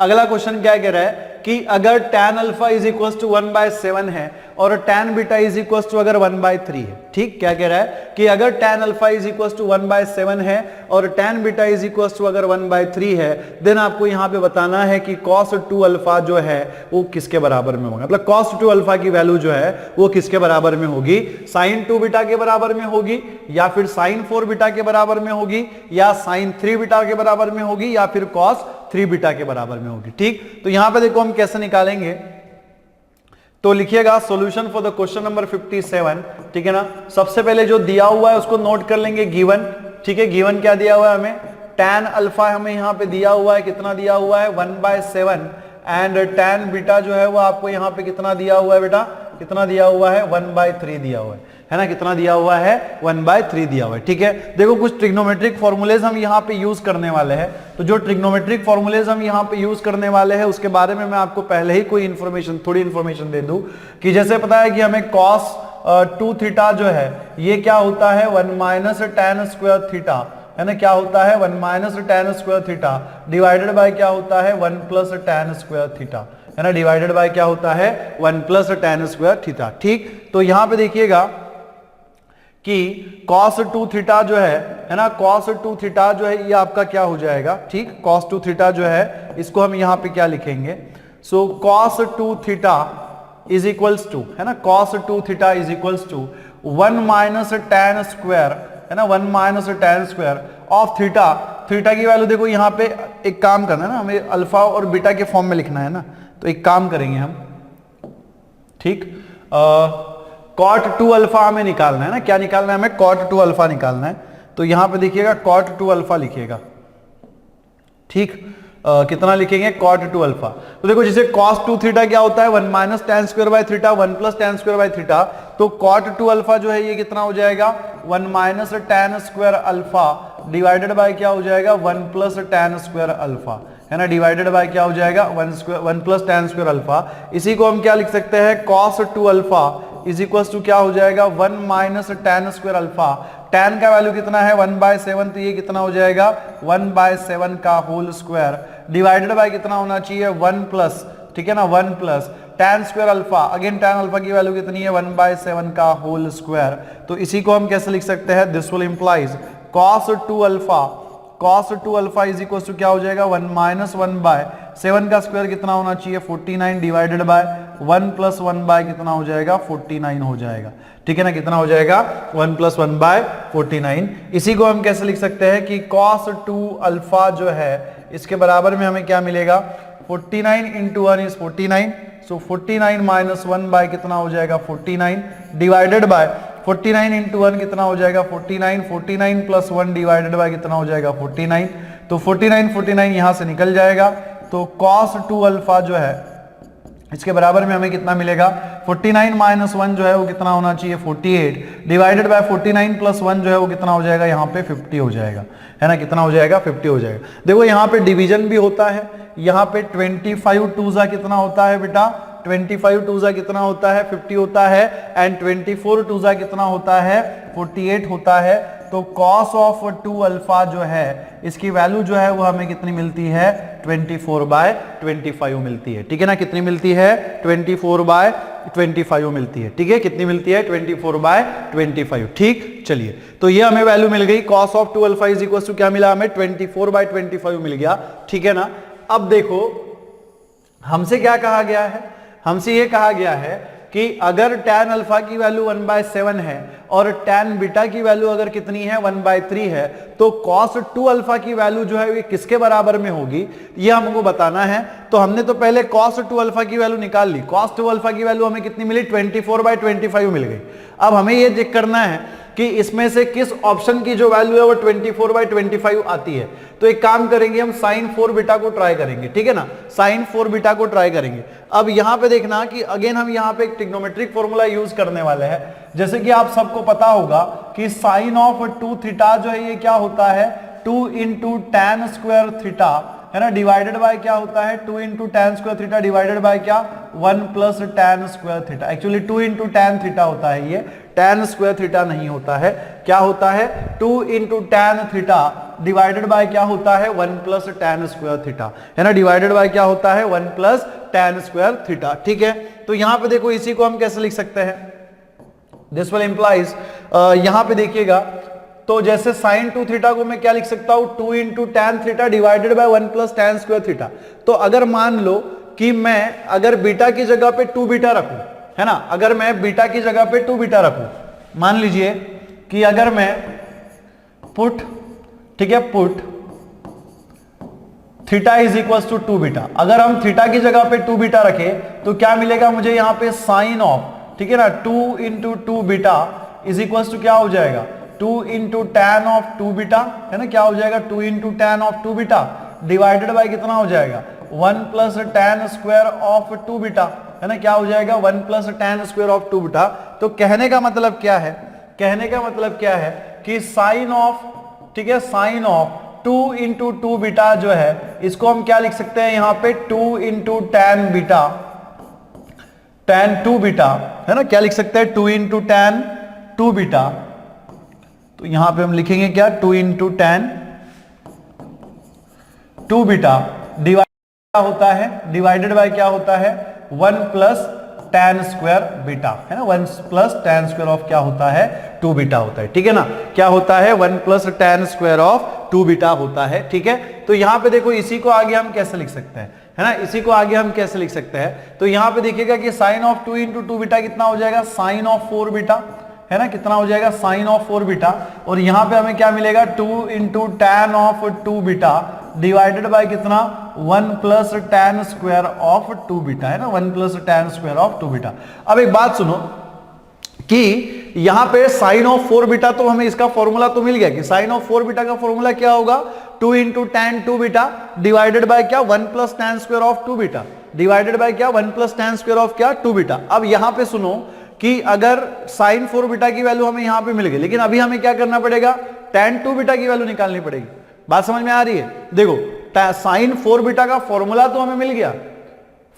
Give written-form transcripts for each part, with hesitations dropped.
अगला क्वेश्चन क्या कह रहा है कि अगर tan alpha is equal to 1/7 है और tan beta is equal to अगर 1/3 है। ठीक, क्या कह रहा है कि अगर tan alpha is equal to 1/7 है और tan beta is equal to अगर 1/3 है, देन आपको यहां पे बताना है कि cos 2 अल्फा जो है वो किसके बराबर में होगा। मतलब cos 2 अल्फा की वैल्यू जो है वो किसके बराबर में होगी, sin 2 बीटा के बराबर में होगी, या फिर sin 4 बीटा के बराबर में होगी, या sin 3 बीटा के बराबर में होगी, या फिर cos 3 बीटा के बराबर में होगी। ठीक, तो यहां पे देखो हम कैसे निकालेंगे, तो लिखिएगा solution for the question number 57। ठीक है ना, सबसे पहले जो दिया हुआ है उसको नोट कर लेंगे, गिवन। ठीक है, गिवन क्या दिया हुआ है हमें, tan अल्फा हमें यहां पे दिया हुआ है, कितना दिया हुआ है 1/7, एंड tan बीटा जो है वो आपको यहां पे कितना दिया हुआ है बेटा, कितना दिया हुआ है 1/3 दिया हुआ है ना, कितना दिया हुआ है 1/3 दिया हुआ है। ठीक है, देखो कुछ ट्रिग्नोमेट्रिक फॉर्मूलेज हम यहाँ पे यूज करने वाले हैं, तो जो ट्रिग्नोमेट्रिक फॉर्मूलेज हम यहाँ पे यूज करने वाले हैं उसके बारे में मैं आपको पहले ही कोई इंफॉर्मेशन, थोड़ी इंफॉर्मेशन दे दूं कि जैसे पता है कि हमें cos 2 थीटा जो है ये क्या होता है 1 - tan स्क्वायर थीटा, है ना, क्या होता है 1 - tan square theta divided by क्या होता है 1 + tan स्क्वायर थीटा, है ना, डिवाइडेड बाय क्या होता है 1 + tan स्क्वायर थीटा। ठीक, तो यहां पे देखिएगा कि cos 2 थीटा जो है ना, cos 2 थीटा जो है ये आपका क्या हो जाएगा। ठीक, cos 2 थीटा जो है इसको हम यहां पे क्या लिखेंगे, so cos 2 theta is equals to, है ना, cos 2 theta is equals to 1 - tan square, है ना, 1 - tan square of theta. Theta की वैल्यू देखो यहाँ पे एक काम करना है ना, हमें अल्फा और बीटा के फॉर्म में लिखना है ना, तो एक काम करेंगे हम। ठीक, cot 2 अल्फा हमें निकालना है ना, क्या निकालना है हमें, cot 2 अल्फा निकालना है, तो यहां पे देखिएगा cot 2 अल्फा लिखिएगा। ठीक, कितना लिखेंगे cot 2 अल्फा, तो देखो जैसे cos 2 थीटा क्या होता है 1 - tan square by theta 1 + tan square by theta, तो cot 2 अल्फा जो है ये कितना हो जाएगा 1 - tan square alpha divided by क्या हो जाएगा 1 + tan स्क्वायर अल्फा, है ना, डिवाइडेड बाय क्या हो जाएगा 1 + tan स्क्वायर अल्फा। इसी को हम क्या लिख सकते हैं cos 2 alpha is equal to क्या हो जाएगा 1 - tan स्क्वायर अल्फा, tan का वैल्यू कितना है 1/7, तो ये कितना हो जाएगा 1/7 का होल स्क्वायर डिवाइडेड बाय कितना होना चाहिए 1+, ठीक है ना, 1+ tan square alpha, again tan alpha की वैल्यू कितनी है 1/7 का होल स्क्वायर। तो इसी को हम कैसे लिख सकते हैं, this will implies cos 2 alpha is equal to क्या हो जाएगा 1 - 1/7 का स्क्वायर कितना होना चाहिए 49 डिवाइडेड बाय 1 + 1 बाय कितना हो जाएगा 49 हो जाएगा। ठीक है ना, कितना हो जाएगा 1 + 1 बाय 49। इसी को हम कैसे लिख सकते हैं कि cos 2 अल्फा जो है इसके बराबर में हमें क्या मिलेगा 49 × 1 इज 49, सो 49 - 1 बाय कितना हो जाएगा 49 डिवाइडेड बाय 49 × 1 कितना हो जाएगा 49, 49 + 1 डिवाइडेड बाय कितना हो जाएगा 49, तो 49 यहां से निकल जाएगा, तो cos 2 अल्फा जो है इसके बराबर में हमें कितना मिलेगा 49 - 1 जो है वो कितना होना चाहिए 48 डिवाइडेड बाय 49 + 1 जो है वो कितना हो जाएगा यहाँ पे 50 हो जाएगा, है ना, कितना हो जाएगा 50 हो जाएगा। देखो यहाँ पे डिवीजन भी होता है, यहाँ पे 25 2 कितना होता है बेटा 25 2 कितना होता है 50 होता है, एंड 24 2 कितना होता है 48 होता है। तो cos ऑफ 2 अल्फा जो है इसकी वैल्यू जो है वो हमें कितनी मिलती है 24/25 मिलती है। ठीक है ना, कितनी मिलती है 24/25 मिलती है। ठीक है, कितनी मिलती है 24/25। ठीक, चलिए, तो ये हमें वैल्यू मिल गई cos of 2 alpha is equal to क्या मिला हमें 24/25 मिल गया। ठीक है ना, अब देखो हमसे क्या कहा गया है, हमसे ये कहा गया है कि अगर tan अल्फा की वैल्यू 1/7 है और tan बीटा की वैल्यू अगर कितनी है 1/3 है, तो cos 2 अल्फा की वैल्यू जो है ये किसके बराबर में होगी ये हमको बताना है। तो हमने तो पहले cos 2 अल्फा की वैल्यू निकाल ली, cos 2 अल्फा की वैल्यू हमें कितनी मिली 24/25 मिल गई। अब हमें ये चेक करना है कि इसमें से किस ऑप्शन की जो वैल्यू है वो 24/25 आती है। तो एक काम करेंगे हम sin 4 बीटा को ट्राई करेंगे। ठीक है ना, sin 4 बीटा को ट्राई करेंगे। अब यहां पे देखना कि अगेन हम यहां पे एक ट्रिग्नोमेट्रिक फॉर्मूला यूज करने वाले हैं। जैसे कि आप सबको पता होगा कि sin ऑफ 2 थीटा जो है ये क्या होता है 2 × tan स्क्वायर थीटा, है ना, डिवाइडेड बाय क्या होता है 2 × tan square theta divided by क्या 1 + tan square theta. Actually 2 × tan theta होता है, ये tan स्क्वायर थीटा नहीं होता है, क्या होता है 2 × tan थीटा डिवाइडेड बाय क्या होता है 1 प्लस tan स्क्वायर थीटा, है ना, डिवाइडेड बाय क्या होता है 1 प्लस tan स्क्वायर थीटा। ठीक है, तो यहां पे देखो इसी को हम कैसे लिख सकते हैं, दिस विल इंप्लाइज, यहां पे देखिएगा तो जैसे साइन 2 थीटा को मैं क्या लिख सकता हूं 2 into tan theta divided by 1 plus tan square theta. तो अगर मान लो कि मैं अगर बीटा की जगह पे 2 बीटा रखूं, है ना, अगर मैं बीटा की जगह पे 2 बीटा रखूं, मान लीजिए कि अगर मैं पुट, ठीक है, put theta is equal to 2 beta, अगर हम थीटा की जगह पे 2 बीटा रखे तो क्या मिलेगा मुझे यहां पे साइन ऑफ, ठीक है ना, 2 into 2 beta is equal to क्या हो जाएगा 2 इंटू टैन ऑफ 2 बीटा, है ना, क्या हो जाएगा 2 into tan of 2 beta divided by कितना हो जाएगा 1 plus tan square of 2 beta, है ना, क्या हो जाएगा 1 plus tan square of 2 beta. तो कहने का मतलब क्या है, कहने का मतलब क्या है कि साइन ऑफ, ठीक है, साइन ऑफ 2 इंटू 2 बीटा जो है इसको हम क्या लिख सकते हैं यहां पे 2 into tan beta, tan 2 beta, है ना, क्या लिख सकते हैं 2 इंटू tan 2 बीटा। तो यहां पे हम लिखेंगे क्या 2 इंटू tan 2 बीटा डिवाइड क्या होता है, डिवाइडेड बाय क्या होता है 1 प्लस tan स्क्वायर बीटा, है ना, 1 प्लस tan स्क्वायर ऑफ क्या होता है 2 बीटा होता है। ठीक है ना, क्या होता है 1 plus tan square of 2 beta होता है। ठीक है, तो यहां पे देखो इसी को आगे हम कैसे लिख सकते हैं, है ना, इसी को आगे हम कैसे लिख सकते हैं, तो यहां पे देखिएगा कि साइन ऑफ 2 इंटू 2 बीटा कितना हो जाएगा साइन ऑफ 4 बीटा, है ना, कितना हो जाएगा साइन ऑफ 4 बीटा, और यहां पे हमें क्या मिलेगा 2 into tan of 2 beta divided by कितना 1 plus tan square of 2 beta, है ना, 1 plus tan square of 2 beta. अब एक बात सुनो कि यहां पे साइन ऑफ 4 बीटा तो हमें इसका फॉर्मूला तो मिल गया कि साइन ऑफ 4 बीटा का फॉर्मूला क्या होगा 2 into tan 2 beta divided by क्या 1 plus tan square of 2 beta divided by क्या 1 प्लस tan स्क्वायर ऑफ क्या 2 बीटा। अब यहां पे सुनो कि अगर साइन 4 बीटा की वैल्यू हमें यहां पे मिल गई, लेकिन अभी हमें क्या करना पड़ेगा tan 2 बीटा की वैल्यू निकालनी पड़ेगी। बात समझ में आ रही है, देखो साइन 4 बीटा का फॉर्मूला तो हमें मिल गया,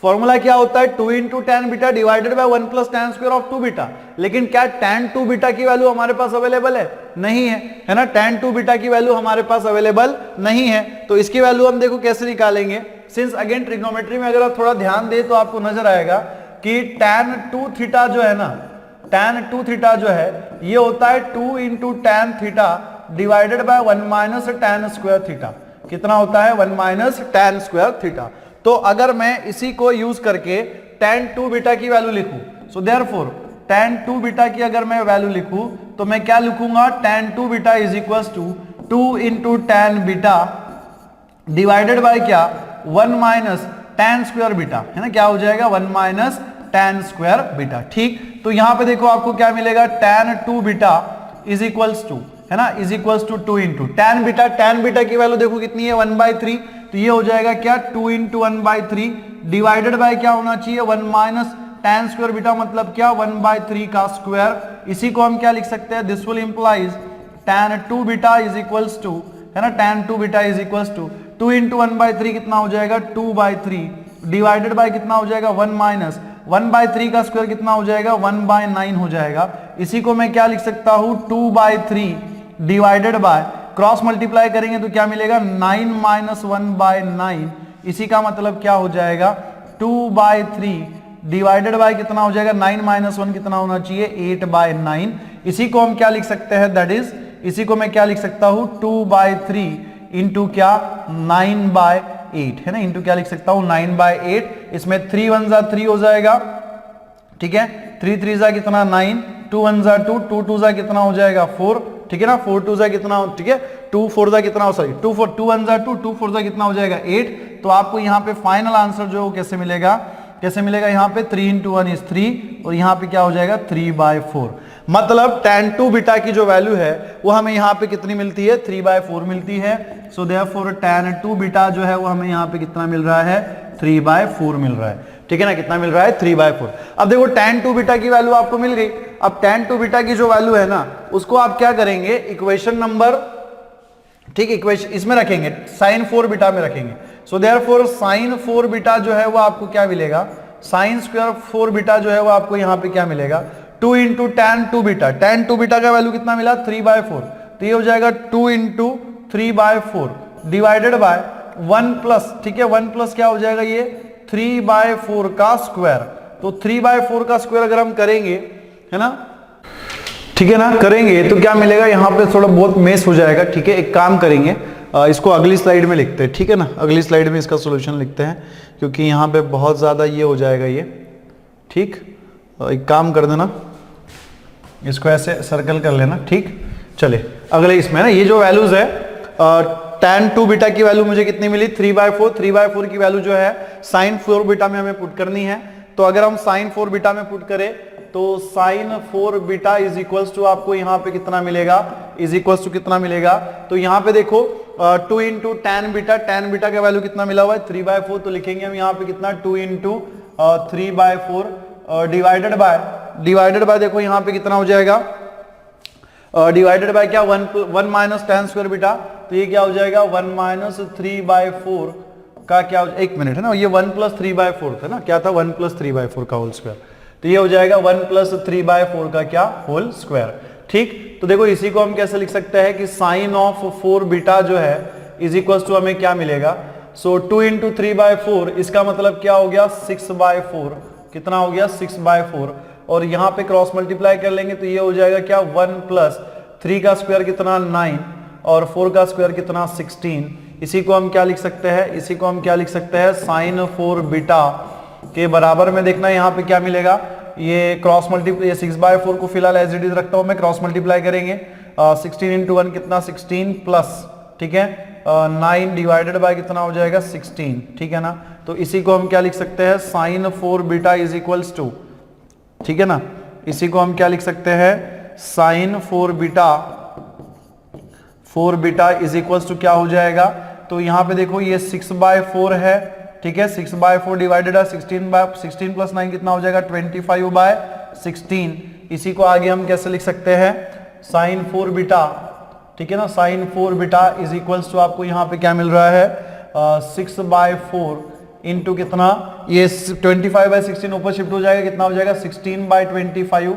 फॉर्मूला क्या होता है 2 into tan beta divided bye 1 plus tan square of 2 beta, लेकिन क्या tan 2 बीटा की वैल्यू हमारे पास अवेलेबल है, नहीं है, है ना, tan 2 बीटा की वैल्यू हमारे पास अवेलेबल नहीं है। तो इसकी वैल्यू हम देखो कैसे निकालेंगे, सिंस अगेन ट्रिग्नोमेट्री में अगर आप थोड़ा ध्यान दे तो आपको नजर आएगा कि tan 2 थीटा जो है ना, tan 2 थीटा जो है ये होता है 2 into tan theta divided by 1 minus tan square theta, कितना होता है 1 माइनस tan स्क्वायर थीटा। तो अगर मैं इसी को यूज करके tan 2 बीटा की वैल्यू लिखूं, सो देयरफॉर tan 2 बीटा की अगर मैं वैल्यू लिखूं तो मैं क्या लिखूंगा tan 2 beta is equal to 2 into tan beta divided by क्या 1 माइनस tan स्क्वायर बीटा, है ना, क्या हो जाएगा 1 माइनस tan स्क्वायर बीटा। ठीक, तो यहां पे देखो आपको क्या मिलेगा tan 2 beta is equals to, है ना, is equals to 2 into tan beta की वैल्यू देखो कितनी है 1/3, तो ये हो जाएगा क्या 2 इंटू 1/3 डिवाइडेड बाय क्या होना चाहिए 1 माइनस tan स्क्वायर बीटा मतलब क्या 1/3 का स्क्वायर। इसी को हम क्या लिख सकते हैं, this will implies tan 2 beta is equals to, है ना, tan 2 beta is equals to 2 into 1/3 कितना हो जाएगा 2/3 डिवाइडेड बाय कितना हो जाएगा 1 माइनस 1/3 का स्क्वायर कितना हो जाएगा 1/9 हो जाएगा। इसी को मैं क्या लिख सकता हूं 2/3 डिवाइडेड बाय क्रॉस मल्टीप्लाई करेंगे तो क्या मिलेगा 9 माइनस 1/9, इसी का मतलब क्या हो जाएगा 2/3 डिवाइडेड बाय कितना हो जाएगा 9 माइनस 1 कितना होना चाहिए 8/9। इसी को हम क्या लिख सकते हैं, दैट इज इसी को मैं क्या लिख सकता हूं 2/3 इंटू क्या 9/8, है ना, इंटू क्या लिख सकता हूं 9/8, इसमें 3 1 जा 3 हो जाएगा, ठीक है, 3 3 जा कितना 9, 2 1 जा 2, 2 2 जा कितना हो जाएगा 4, ठीक है ना, 4 2 जा कितना, ठीक है, 2 4 जा कितना हो, सॉरी 2 1 जा 2, 2 4 जा कितना हो जाएगा 8। तो आपको यहाँ पे फाइनल आंसर जो कैसे मिलेगा, कैसे मिलेगा, यहाँ पे 3 इंटू 1 इज 3 और यहाँ पे क्या हो जाएगा 3/4। मतलब tan 2 बीटा की जो वैल्यू है वो हमें यहाँ पे कितनी मिलती है 3/4 मिलती है। सो देयरफॉर tan 2 बीटा जो है वो हमें यहाँ पे कितना मिल रहा है 3/4 मिल रहा है, ठीक है ना, कितना मिल रहा है 3/4। अब देखो tan 2 बीटा की वैल्यू आपको मिल गई, अब tan 2 बीटा की जो वैल्यू है ना उसको आप क्या करेंगे इक्वेशन नंबर, ठीक, इक्वेशन इसमें रखेंगे sin 4 बीटा में रखेंगे। सो देयरफॉर sin 4 बीटा जो है वो आपको क्या मिलेगा, sin स्क्वायर 4 बीटा जो है वो आपको यहाँ पे क्या मिलेगा 2 into tan 2 beta, tan 2 beta का वैल्यू कितना मिला 3/4, तो ये हो जाएगा 2 इंटू 3/4 डिवाइडेड बाय 1 प्लस, ठीक है 1 प्लस क्या हो जाएगा ये 3/4 का स्क्वायर। तो 3/4 का स्क्वायर अगर हम करेंगे, है ना, ठीक है ना, करेंगे तो क्या मिलेगा, यहां पे थोड़ा बहुत मेस हो जाएगा, ठीक है। एक काम करेंगे, इसको अगली स्लाइड में लिखते हैं, ठीक है ना, अगली स्लाइड में इसका सॉल्यूशन लिखते हैं, क्योंकि यहाँ पे बहुत ज़्यादा ये हो जाएगा ये, ठीक। एक काम कर देना, इसको ऐसे सर्कल कर लेना, ठीक। चले अगले इसमें ना, ये जो वैल्यूज है tan 2 बीटा की वैल्यू मुझे कितनी मिली 3/4, 3/4 की वैल्यू जो है sin 4 बीटा में हमें पुट करनी है। तो अगर हम sin 4 बीटा में पुट करें तो sin 4 beta is equals to आपको यहाँ पे कितना मिलेगा, इज इक्वल्स टू कितना मिलेगा, तो यहाँ पे देखो 2 इंटू tan बीटा का वैल्यू कितना मिला हुआ है 3/4, तो लिखेंगे हम यहाँ पे कितना 2 इंटू 3/4 डिवाइडेड बाय देखो यहाँ पे कितना हो जाएगा, डिवाइडेड बाय क्या 1 माइनस tan स्क्वायर बीटा, तो ये क्या हो जाएगा 1 माइनस 3/4 का क्या हो, एक मिनट है ना, ये 1 प्लस 3/4 था ना, क्या था 1 प्लस 3/4 का होल स्क्वायर, तो ये हो जाएगा 1 प्लस 3/4 का क्या होल स्क्वायर, ठीक। तो देखो इसी को हम कैसे लिख सकते हैं कि साइन ऑफ 4 बीटा जो है इज इक्वल टू हमें क्या मिलेगा, सो 2 इंटू 3/4 इसका मतलब क्या हो गया 6/4, कितना हो गया 6/4, और यहाँ पे क्रॉस मल्टीप्लाई कर लेंगे तो ये हो जाएगा क्या 1 प्लस 3 का स्क्वायर कितना 9 और 4 का स्क्वायर कितना 16। इसी को हम क्या लिख सकते हैं, इसी को हम क्या लिख सकते हैं साइन 4 बीटा के बराबर में, देखना यहाँ पे क्या मिलेगा, ये क्रॉस मल्टीप्लाई, ये 6/4 को फिलहाल एज इट इज रखता हूं मैं, क्रॉस मल्टीप्लाई करेंगे 16 इंटू 1 कितना 16 प्लस, ठीक है 9 डिवाइडेड बाय कितना हो जाएगा 16, ठीक है ना। तो इसी को हम क्या लिख सकते हैं sine 4 beta is equals to, ठीक है ना, इसी को हम क्या लिख सकते हैं sine 4 beta is equals to क्या हो जाएगा, तो यहाँ पे देखो ये 6/4 है, ठीक है 6/4 डिवाइडेड है 16 प्लस 9 कितना हो जाएगा 25/16। इसी को आगे हम कैसे लिख सकते हैं साइन 4 बीटा, ठीक है ना, sine 4 beta is equals to आपको यहाँ पे क्या मिल रहा है 6/4 इंटू कितना, ये 25/16 ऊपर शिफ्ट हो जाएगा, कितना हो जाएगा 16/25।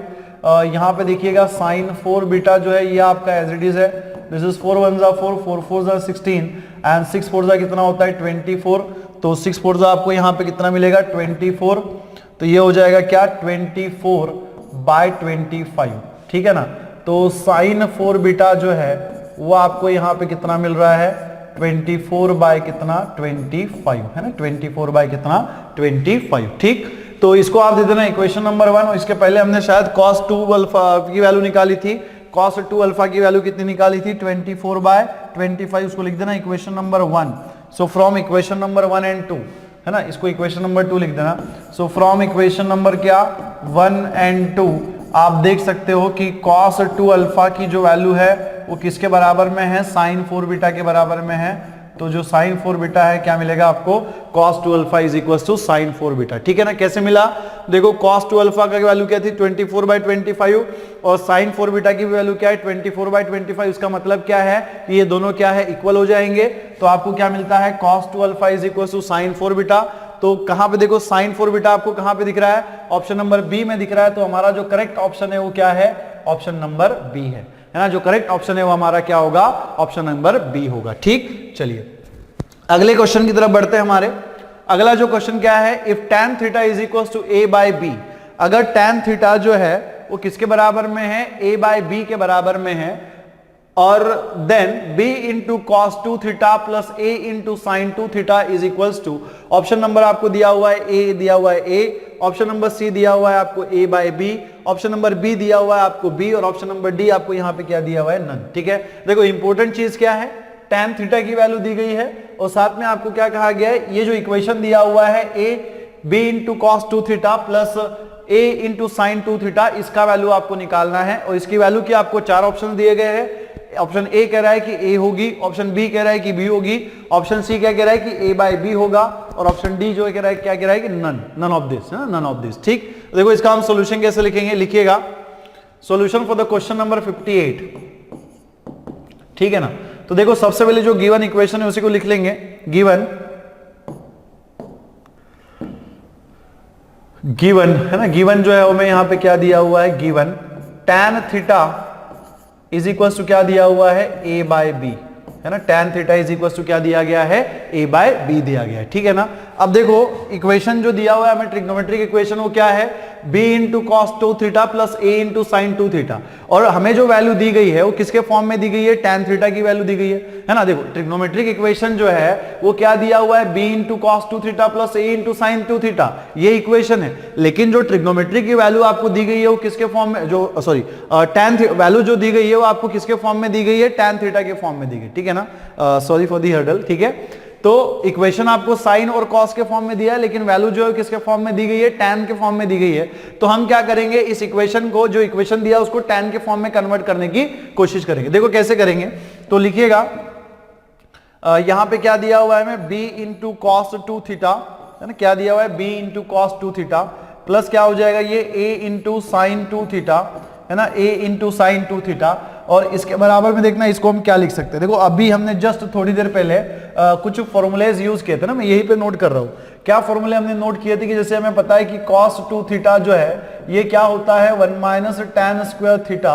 यहाँ पे देखिएगा साइन 4 बीटा जो है ये आपका एज इट इज है, दिस इज 4 1 जा 4, 4 4 जा 16 एंड 6 4 जा कितना होता है 24, तो 6 4 जा आपको यहाँ पे कितना मिलेगा 24, तो ये हो जाएगा क्या 24/25, ठीक है ना। तो साइन 4 बीटा जो है वो आपको यहाँ पे कितना मिल रहा है 24/25 है ना, 24/25, ठीक। तो इसको आप दे देना इक्वेशन नंबर 1, और इसके पहले हमने शायद cos 2 अल्फा की वैल्यू निकाली थी, cos 2 अल्फा की वैल्यू कितनी निकाली थी 24/25, उसको लिख देना equation number 1। So from equation number 1 and 2 है ना, इसको इक्वेशन नंबर 2 लिख देना। सो फ्रॉम इक्वेशन नंबर क्या 1 एंड 2 आप देख सकते हो कि cos 2 अल्फा की जो वैल्यू है वो किसके बराबर में है sin 4 बीटा के बराबर में है, तो जो sin 4 बीटा है क्या मिलेगा आपको cos 2 alpha is equal to sin 4 beta, ठीक है ना। कैसे मिला, देखो cos 2 अल्फा का वैल्यू क्या थी 24/25 और sin 4 बीटा की वैल्यू क्या है 24/25, उसका मतलब क्या है ये दोनों क्या है इक्वल हो जाएंगे, तो आपको क्या मिलता है cos 2 alpha is equal to sin 4 beta. तो कहां पे देखो sin 4 बीटा आपको कहां पे दिख रहा है, ऑप्शन नंबर बी में दिख रहा है, तो हमारा जो करेक्ट ऑप्शन है वो क्या है ऑप्शन नंबर बी है ना, जो करेक्ट ऑप्शन है वो हमारा क्या होगा ऑप्शन नंबर बी होगा, ठीक। चलिए अगले क्वेश्चन की तरफ बढ़ते हैं हमारे। अगला जो क्वेश्चन क्या है, if tan theta is equal to a/b, अगर tan थीटा जो है वो किसके बराबर में है a/b के बराबर में है, और then b into cos 2 theta plus a into sine 2 theta is equals to, option number आपको दिया हुआ है a दिया हुआ है a, ऑप्शन नंबर c दिया हुआ है आपको a/b, ऑप्शन नंबर b दिया हुआ है आपको b, और ऑप्शन नंबर d आपको यहाँ पे क्या दिया हुआ है नन, ठीक है। देखो इंपॉर्टेंट चीज क्या है, tan थीटा की वैल्यू दी गई है और साथ में आपको क्या कहा गया है, ये जो इक्वेशन दिया हुआ है a b into cos 2 theta plus a into sine 2 theta, इसका वैल्यू आपको निकालना है, और इसकी वैल्यू की आपको 4 ऑप्शन दिए गए हैं। ऑप्शन ए कह रहा है कि a होगी, ऑप्शन बी कह रहा है कि b होगी, ऑप्शन सी क्या कह रहा है कि a/b होगा, और ऑप्शन डी जो कह रहा है क्या कह रहा है कि none of this, none of this, ठीक। देखो इसका हम सॉल्यूशन कैसे लिखेंगे, लिखिएगा solution for the question number 58, ठीक है ना। तो देखो सबसे पहले जो गिवन इक्वेशन है उसी को लिख लेंगे, गिवन है ना, गिवन जो है हमें यहां पे क्या दिया हुआ है, given tan theta is equal to क्या दिया हुआ है a/b, है ना, tan theta is equal to क्या दिया गया है, a बाय b दिया गया है, ठीक है ना। अब देखो इक्वेशन जो दिया हुआ है हमें ट्रिग्नोमेट्रिक इक्वेशन वो क्या है, b into cos 2 theta plus a into sine 2 theta, और हमें जो वैल्यू दी गई है वो किसके फॉर्म में दी गई है, tan थीटा की वैल्यू दी गई है ना। देखो ट्रिग्नोमेट्रिक इक्वेशन जो है वो क्या दिया हुआ है, b into cos 2 theta plus a into sine 2 theta, ये इक्वेशन है। लेकिन जो ट्रिग्नोमेट्रिक की वैल्यू आपको दी गई है वो किसके फॉर्म में, जो सॉरी tan वैल्यू जो दी गई है वो आपको किसके फॉर्म में दी गई है, tan थीटा के फॉर्म में दी गई, ठीक है ना। सॉरी फॉर दी हर्डल, ठीक है। तो इक्वेशन आपको साइन और कॉस के फॉर्म में दिया है, लेकिन वैल्यू जो है किसके फॉर्म में दी गई है, tan के फॉर्म में दी गई है। तो हम क्या करेंगे, इस इक्वेशन को, जो इक्वेशन दिया उसको tan के फॉर्म में कन्वर्ट करने की कोशिश करेंगे। देखो कैसे करेंगे, तो लिखिएगा यहां पे क्या दिया हुआ है हमें, b इंटू कॉस 2 थीटा, है ना, क्या दिया हुआ है, b into cos 2 theta plus क्या हो जाएगा ये a इंटू साइन 2 थीटा, है ना, a इंटू साइन 2 थीटा, और इसके बराबर में देखना इसको हम क्या लिख सकते हैं। देखो अभी हमने जस्ट थोड़ी देर पहले कुछ फॉर्मूलेज यूज किए थे ना, मैं यही पे नोट कर रहा हूं। क्या फॉर्मूले हमने नोट किए थे कि जैसे हमें पता है कि cos 2 थीटा जो है ये क्या होता है 1 minus tan square theta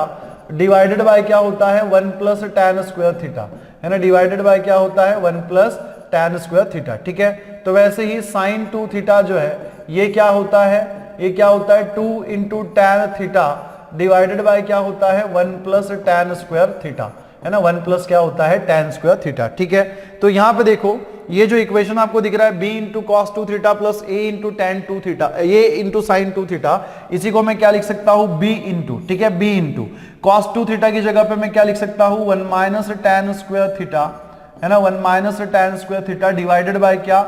divided by क्या होता है 1 प्लस tan स्क्वायर थीटा, है ना, डिवाइडेड बाय क्या होता है 1 प्लस tan स्क्वायर थीटा, ठीक है। तो वैसे ही sin 2 थीटा जो है ये क्या होता है, ये क्या होता है 2 into tan theta divided by क्या होता है 1 प्लस tan स्क्वायर थीटा, है ना, 1 प्लस क्या होता है tan स्क्वायर थीटा, ठीक है। तो यहां पे देखो ये जो इक्वेशन आपको दिख रहा है b into cos 2 theta plus a into tan 2 theta, ये इंटू साइन 2 थीटा, इसी को मैं क्या लिख सकता हूं b इंटू, ठीक है, b इंटू कॉस 2 थीटा की जगह पे मैं क्या लिख सकता हूं 1 माइनस tan स्क्वायर थीटा, है ना, 1 minus tan square theta divided by क्या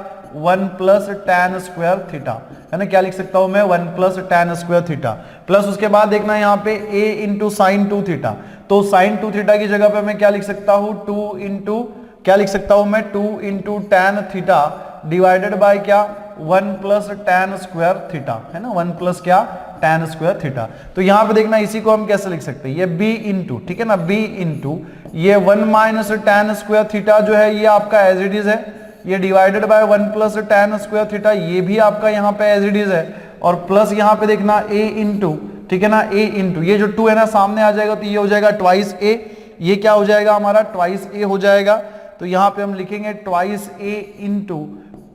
1 प्लस tan स्क्वायर थीटा, है ना, क्या लिख सकता हूं मैं 1 plus tan square theta, plus उसके बाद देखना यहाँ पे a इंटू साइन 2 थीटा, तो साइन 2 थीटा की जगह पे मैं क्या लिख सकता हूं 2 इंटू, क्या लिख सकता हूं मैं 2 into tan theta divided by क्या 1 प्लस tan स्क्वायर थीटा, है ना, 1 प्लस क्या tan स्क्वायर थीटा। तो यहाँ पे देखना इसी को हम कैसे लिख सकते हैं, ये b इंटू, ठीक है ना, b इंटू ये 1 माइनस tan स्क्वायर थीटा जो है ये आपका एज इट इज है, ये divided by 1 plus tan square theta ये भी आपका यहाँ पे एज इट इज है, और प्लस यहाँ पे देखना a इंटू, ठीक है ना, a इंटू ये जो 2 है ना सामने आ जाएगा तो ये हो जाएगा ट्वाइस a, ये क्या हो जाएगा हमारा ट्वाइस a हो जाएगा। तो यहाँ पे हम लिखेंगे twice a into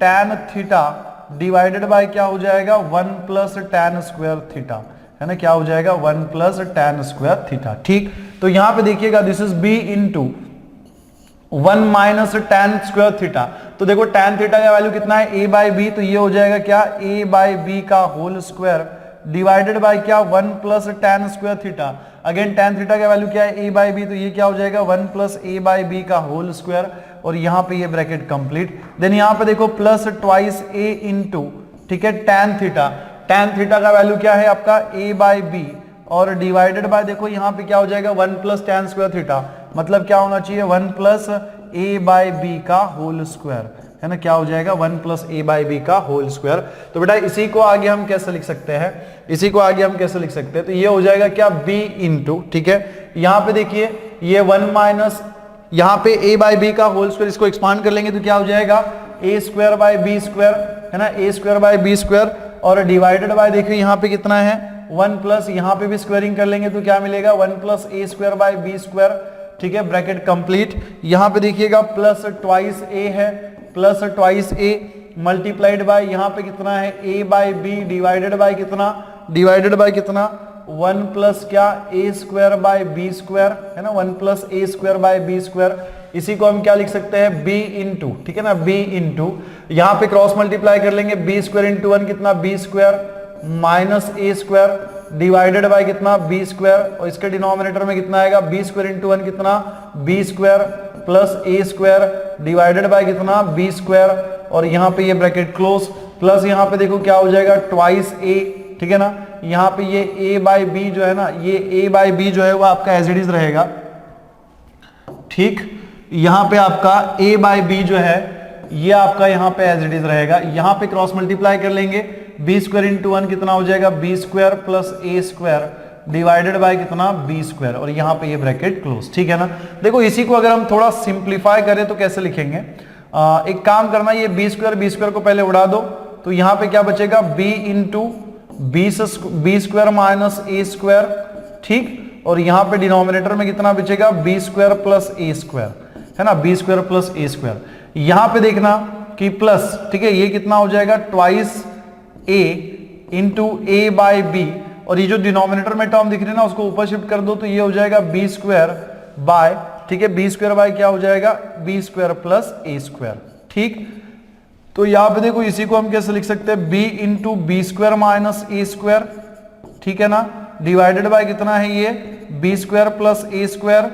tan theta divided by क्या हो जाएगा 1 प्लस tan स्क्वायर थीटा, है ना, क्या हो जाएगा 1 प्लस tan स्क्वायर थीटा, ठीक। तो यहाँ पे देखिएगा this is b into 1 minus tan square theta, तो देखो tan थीटा का वैल्यू कितना है a बाई बी, तो ये हो जाएगा क्या a बाई बी का होल स्क्वायर डिवाइडेड बाय क्या 1 plus tan square theta, again tan theta का वैल्यू क्या है a बाई बी, तो ये क्या हो जाएगा 1 प्लस a बाई बी का होल स्क्वायर, और यहाँ पे ये ब्रैकेट कंप्लीट। देन यहाँ पे देखो प्लस ट्वाइस a इंटू, ठीक है, tan थीटा का वैल्यू क्या है आपका a बाई बी, और डिवाइडेड बाय देखो यहाँ पे क्या हो जाएगा 1 प्लस tan स्क्वायर थीटा, मतलब क्या होना चाहिए 1 प्लस a बाई बी का होल स्क्वायर, है ना, क्या हो जाएगा 1 प्लस a बाई बी का होल स्क्वायर। तो बेटा इसी को आगे हम कैसे लिख सकते हैं, इसी को आगे हम कैसे लिख सकते हैं, तो ये हो जाएगा क्या b इंटू, ठीक है, यहाँ पे देखिए ये 1 माइनस यहाँ पे a बाई बी का होल स्क्वायर, इसको एक्सपांड कर लेंगे तो क्या हो जाएगा a square by B square, है ना, a square by B square, और डिवाइडेड बाय देखिए यहाँ पे कितना है 1 प्लस, यहाँ पे भी स्क्वायरिंग कर लेंगे तो क्या मिलेगा 1 plus a square by B square, ठीक है, ब्रैकेट कंप्लीट। यहाँ पे देखिएगा प्लस ट्वाइस a है, plus twice a multiplied by यहाँ पे कितना है a by B divided by कितना, डिवाइडेड बाय कितना 1 प्लस क्या a square by B square, है ना, 1 plus a square by B square, इसी को हम क्या लिख सकते हैं b इंटू, ठीक है ना, b इंटू यहाँ पे क्रॉस मल्टीप्लाई कर लेंगे b स्क्वायर इंटू 1 कितना b square minus a square divided by कितना b स्क्वायर, और इसके डिनोमिनेटर में कितना आएगा b स्क्वायर इंटू 1 कितना b square plus a square divided by कितना b स्क्वायर, और यहाँ पे ये ब्रैकेट क्लोज, प्लस यहाँ पे देखो क्या हो जाएगा ट्वाइस a, ठीक है ना, यहाँ पे ये a बाई बी जो है ना, ये a बाई बी जो है वो आपका एज इट इज रहेगा, ठीक, यहाँ पे आपका a बाई बी जो है ये आपका यहाँ पे एज इट इज रहेगा, यहाँ पे क्रॉस मल्टीप्लाई कर लेंगे b स्क्वायर इंटू 1 कितना हो जाएगा b square plus a square divided by कितना b स्क्वायर, और यहाँ पे ये ब्रैकेट क्लोज, ठीक है ना। देखो इसी को अगर हम थोड़ा सिंप्लीफाई करें तो कैसे लिखेंगे, एक काम करना, ये b स्क्वायर को पहले उड़ा दो, तो यहाँ पे क्या बचेगा b into B square minus a square, ठीक, और यहाँ पे डिनोमिनेटर में कितना बचेगा b square plus a square, है ना, B square plus A square. यहां पे देखना कि प्लस, ठीक है, ये कितना हो जाएगा ट्वाइस ए इंटू ए बाय बी, और ये जो डिनोमिनेटर में टर्म दिख रही है ना उसको ऊपर शिफ्ट कर दो तो ये हो जाएगा बी स्क्वायर बाय, ठीक है, बी स्क्वायर बाय क्या हो जाएगा B square plus A square. ठीक, तो यहां पे देखो इसी को हम कैसे लिख सकते हैं, B into B square minus A square, ठीक है ना, डिवाइडेड बाय कितना है ये B square plus A square,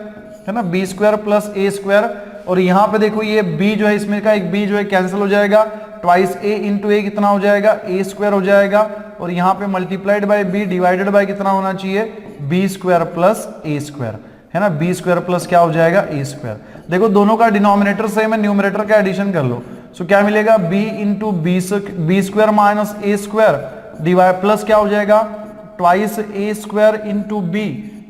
है ना, B square plus A square. और यहां पे देखो ये b जो है, इसमें का एक b जो है कैंसिल हो जाएगा, ट्वाइस a इंटू ए कितना हो जाएगा a स्क्वायर हो जाएगा, और यहां पे multiplied by b divided by कितना होना चाहिए b square plus a square, है ना, b स्क्वायर प्लस क्या हो जाएगा a स्क्वायर। देखो दोनों का डिनोमिनेटर सेम है, न्यूमरेटर का एडिशन कर लो, सो क्या मिलेगा b into B square minus a square divide plus क्या हो जाएगा twice a square into b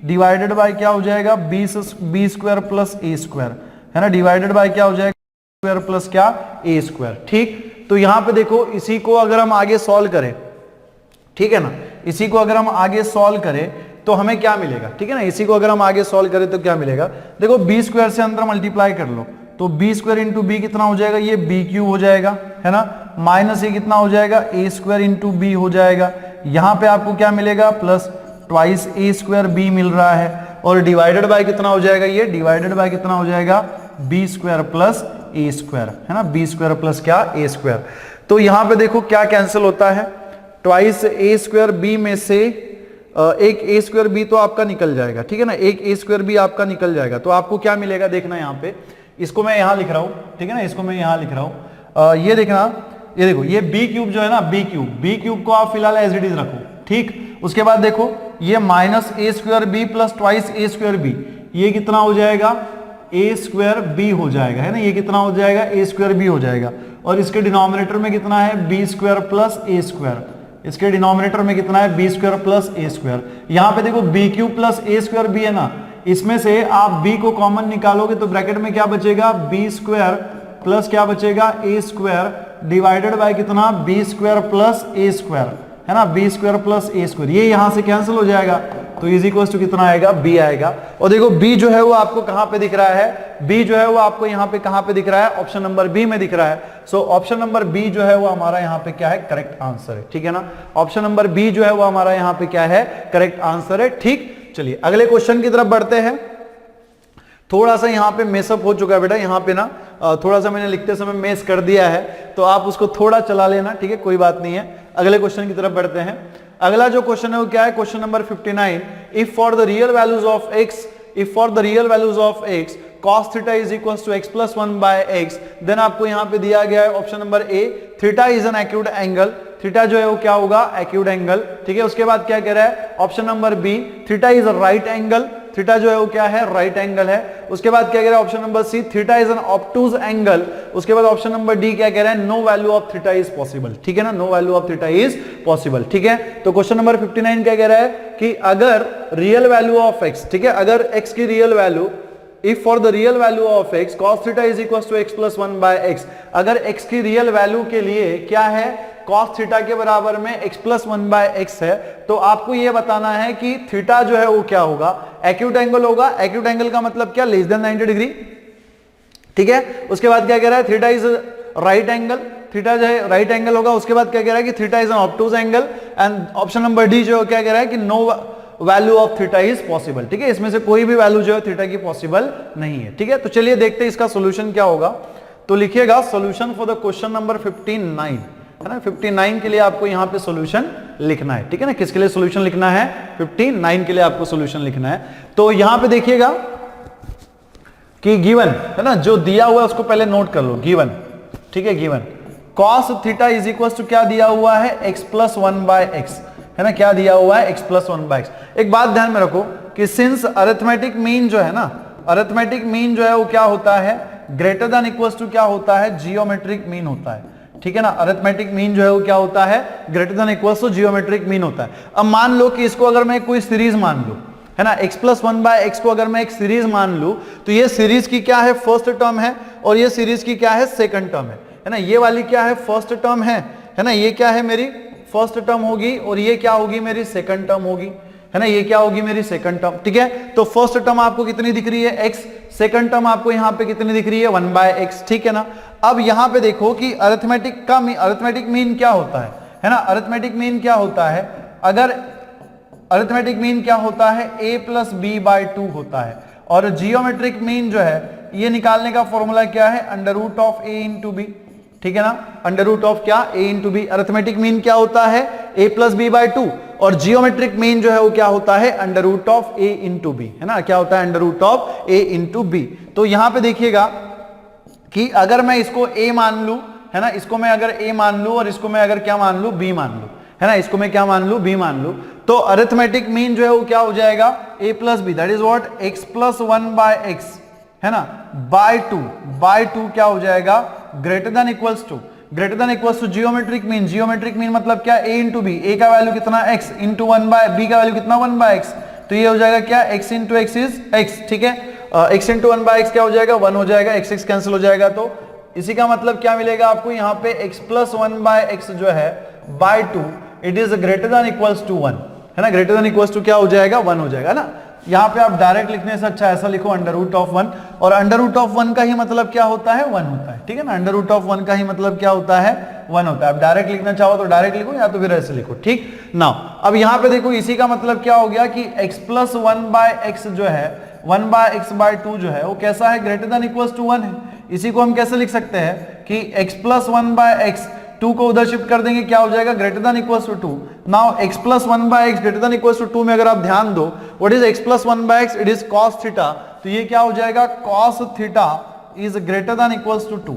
divided by क्या हो जाएगा b square plus a square, है ना, डिवाइडेड बाय क्या हो जाएगा स्क्वायर प्लस क्या a स्क्वायर। ठीक, तो यहां पे देखो इसी को अगर हम आगे सॉल्व करें, ठीक है ना, इसी को अगर हम आगे सॉल्व करें तो हमें क्या मिलेगा, ठीक है ना, इसी को अगर हम आगे सॉल्व करें तो क्या मिलेगा, देखो बी स्क्वायर से अंदर मल्टीप्लाई कर लो तो बी स्क्वायर इंटू बी कितना हो जाएगा, ये बी क्यूब हो जाएगा, है ना, माइनस ये कितना हो जाएगा ए स्क्वायर इंटू बी हो जाएगा। यहां पे आपको क्या मिलेगा प्लस ट्वाइस ए स्क्वायर बी मिल रहा है, और डिवाइडेड बाय कितना हो जाएगा, ये डिवाइडेड बाय कितना हो जाएगा B square plus A square, है ना, बी स्क्वायर प्लस क्या ए स्क्वायर। तो यहां पे देखो क्या कैंसिल होता है, ट्वाइस ए स्क्वायर बी में से एक ए स्क्वायर बी तो आपका निकल जाएगा, ठीक है ना, एक ए स्क्वायर बी आपका निकल जाएगा। तो आपको क्या मिलेगा देखना, यहाँ पे इसको मैं यहां लिख रहा हूं, ठीक है ना, इसको मैं यहां लिख रहा हूं, ये देखना, ये देखो ये बी क्यूब जो है ना, बी क्यूब को आप फिलहाल एज इट इज रखो। ठीक, उसके बाद देखो ये minus A square B plus twice A square B, ये कितना हो जाएगा ए स्क्वायर बी हो जाएगा, है ना, ये कितना हो जाएगा ए स्क्वायर बी हो जाएगा, और इसके डिनोमिनेटर में कितना है B square plus A square, इसके डिनोमिनेटर में कितना है B square plus A square. यहां पे देखो B cube plus A square B है ना, इसमें से आप b को कॉमन निकालोगे तो ब्रैकेट में क्या बचेगा बी स्क्वायर प्लस क्या बचेगा ए स्क्वायर डिवाइडेड बाय कितना B square plus A square, है ना, B square plus A square, ये यहां से कैंसिल हो जाएगा तो इज इक्वल टू कितना आएगा b आएगा। और देखो b जो है वो आपको कहां पे दिख रहा है, b जो है वो आपको यहां पे कहां पे दिख रहा है, ऑप्शन नंबर b में दिख रहा है। सो ऑप्शन नंबर b जो है वो हमारा यहां पे क्या है करेक्ट आंसर है, ठीक है ना, ऑप्शन नंबर b जो है वो हमारा यहां पे क्या है करेक्ट आंसर है। ठीक, चलिए अगले क्वेश्चन की तरफ बढ़ते हैं। थोड़ा सा यहाँ पे मेसअप हो चुका है बेटा, यहाँ पे ना थोड़ा सा मैंने लिखते समय मेस कर दिया है, तो आप उसको थोड़ा चला लेना, ठीक है, कोई बात नहीं है। अगले क्वेश्चन की तरफ बढ़ते हैं। अगला जो क्वेश्चन है वो क्या है, question number 59, if for the real values of x, if for the real values of x cos theta is equal to x plus 1 by x, then आपको यहाँ पे दिया गया है option number A, theta is an acute angle, theta जो है वो क्या होगा एक्यूट एंगल, ठीक है। उसके बाद क्या कह रहा है option number B, theta is a right angle, theta जो है वो क्या है राइट एंगल है। उसके बाद क्या कह रहा है option number C, theta is an obtuse angle. उसके बाद ऑप्शन नंबर डी क्या कह रहा है, no value of theta is possible, ठीक है ना, no value of theta is possible, ठीक है। तो क्वेश्चन नंबर 59 क्या कह रहा है कि अगर रियल वैल्यू ऑफ एक्स, ठीक है, अगर एक्स की real value, if for the real value of x cos theta is equals to x plus 1 by x, अगर x की रियल वैल्यू के लिए क्या है cos थीटा के बराबर में x plus 1 by x है, तो आपको यह बताना है कि थीटा जो है वो क्या होगा, एक्यूट एंगल होगा। एक्यूट एंगल का मतलब क्या, लेस देन 90 डिग्री, ठीक है। उसके बाद क्या कह रहा है, theta is right angle, theta जो है राइट एंगल होगा। उसके बाद क्या कह रहा है कि theta is an obtuse angle, and option number D जो क्या कह रहा है कि no value of theta is possible, ठीक है, इसमें से कोई भी वैल्यू जो है थीटा की पॉसिबल नहीं है, ठीक है। तो चलिए देखते हैं इसका सॉल्यूशन क्या होगा। तो लिखिएगा solution for the question number 59, है ना, 59 के लिए आपको यहां पे सॉल्यूशन लिखना है, ठीक है ना। किसके लिए सॉल्यूशन लिखना है, 59 के लिए आपको सॉल्यूशन लिखना है। तो यहां पे देखिएगा कि गिवन है ना, जो दिया हुआ है उसको पहले नोट कर लो, गिवन, ठीक है, given cos theta is equal to क्या दिया हुआ है x प्लस 1 बाय x, है ना, क्या दिया हुआ है x प्लस 1 बाय x। एक बात ध्यान में रखो कि सिंस अरिथमेटिक मीन जो है ना, अरिथमेटिक मीन जो है वो क्या होता है, ग्रेटर देन इक्वल्स टू क्या होता है, जियोमेट्रिक मीन होता है, ठीक है ना। अरिथमेटिक मीन जो है वो क्या होता है, greater than equals to geometric mean होता है। अब मान लो कि इसको अगर मैं कोई सीरीज मान लूं, है ना, x प्लस 1 बाय x को अगर मैं एक सीरीज मान लूं, तो ये सीरीज की क्या है फर्स्ट टर्म है, और ये सीरीज की क्या है सेकंड टर्म है ना। ये वाली क्या है फर्स्ट टर्म है ना, ये क्या है मेरी फर्स्ट टर्म होगी, और ये क्या होगी मेरी सेकंड टर्म होगी, है ना, ये क्या होगी मेरी सेकंड टर्म, ठीक है। तो फर्स्ट टर्म आपको कितनी दिख रही है, x, सेकंड टर्म आपको यहां पे कितनी दिख रही है, 1/x, ठीक है ना। अब यहां पे देखो कि अरिथमेटिक मीन क्या होता है ना, अरिथमेटिक मीन क्या होता है, अगर अरिथमेटिक मीन क्या होता है, a प्लस बी बाई 2 होता है, और जियोमेट्रिक मीन जो है ये निकालने का फॉर्मूला क्या है, under root of a into B, ठीक है ना, अंडर रूट ऑफ क्या, a into B. Arithmetic mean क्या होता है, a प्लस बी बाई 2, और जियोमेट्रिक मीन जो है वो क्या होता है, under root of a into B, है ना, क्या होता है, under root of a into B. तो यहां पे देखिएगा कि अगर मैं इसको a मान लू, है ना, इसको मैं अगर a मान लू और इसको मैं अगर क्या मान लू, b मान लू, है ना, इसको मैं क्या मान लू, b मान लू, तो अरिथमेटिक मीन जो है वो क्या हो जाएगा, a plus B, that is what, x plus 1/x, है ना, बाय 2 क्या हो जाएगा, greater than equals to geometric mean मतलब क्या, a इंटू बी, a का वैल्यू कितना x इंटू 1/b का वैल्यू कितना 1/x, तो ये हो जाएगा क्या, x into x is x, ठीक है, x इंटू 1/x क्या हो जाएगा, 1 हो जाएगा, x कैंसिल हो जाएगा, तो इसी का मतलब क्या मिलेगा आपको यहाँ पे, x प्लस 1/x जो है by 2 it is greater than equals to 1, है ना, ग्रेटर देन इक्वल्स टू क्या हो जाएगा, 1 हो जाएगा ना। यहाँ पे आप डायरेक्ट लिखने से अच्छा ऐसा लिखो अंडर रूट ऑफ 1, और अंडर रूट ऑफ 1 का ही मतलब क्या होता है, 1 होता है, ठीक है ना, अंडर रूट ऑफ 1 का ही मतलब क्या होता है, 1 होता है। आप डायरेक्ट लिखना चाहो तो डायरेक्ट लिखो, या तो फिर ऐसे लिखो, ठीक ना। अब यहाँ पे देखो इसी का मतलब क्या हो गया कि x प्लस 1/x जो है, 1/x/2 जो है वो कैसा है, ग्रेटर देन इक्वल्स टू 1 है। इसी को हम कैसे लिख सकते हैं कि x प्लस 1/x, 2 को उधर शिफ्ट कर देंगे, क्या हो जाएगा, greater than equals to 2। Now x plus 1/x greater than equals to 2 में अगर आप ध्यान दो, what is x plus 1/x, it is cos theta, तो ये क्या हो जाएगा, cos theta is greater than equals to 2।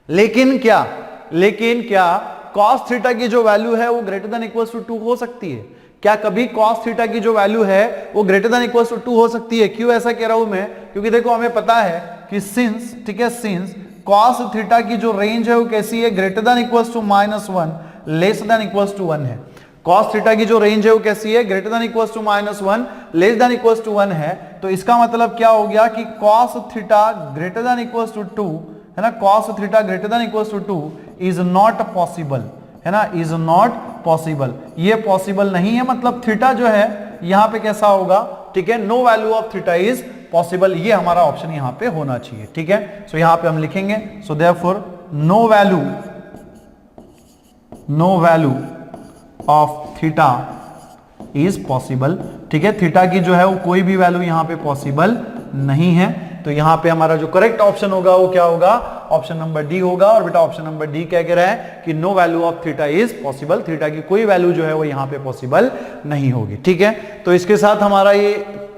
लेकिन क्या cos थीटा की जो वैल्यू है वो ग्रेटर देन इक्वल्स टू 2 हो सकती है क्या, कभी cos थीटा की जो वैल्यू है वो ग्रेटर देन इक्वल्स टू 2 हो सकती है। क्यों ऐसा कह रहा हूं मैं, क्योंकि देखो हमें पता है कि सिंस, ठीक है, सिंस cos थीटा की जो रेंज है वो कैसी है, greater than equals to -1 less than equals to 1 है। cos थीटा की जो रेंज है वो कैसी है, greater than equals to -1 less than equals to 1 है। तो इसका मतलब क्या हो गया कि cos theta greater than equals to 2, है ना, cos theta greater than equals to 2 is not possible, है ना, इज नॉट पॉसिबल, ये पॉसिबल नहीं है, मतलब थीटा जो है यहां पे कैसा होगा, ठीक है, no value of theta is possible, ये हमारा ऑप्शन यहां पे होना चाहिए, ठीक है। सो यहां पे हम लिखेंगे, so therefore no value of theta is possible, ठीक है, थीटा की जो है वो कोई भी वैल्यू यहां पे पॉसिबल नहीं है। तो यहां पे हमारा जो करेक्ट ऑप्शन होगा वो क्या होगा, ऑप्शन नंबर डी होगा। और बेटा ऑप्शन नंबर डी क्या कह रहा है कि no value of theta is possible, theta की कोई वैल्यू जो है वो यहां पे पॉसिबल नहीं होगी, ठीक है। तो इसके साथ हमारा ये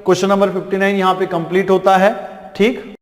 क्वेश्चन नंबर 59 यहां पे कंप्लीट होता है, ठीक।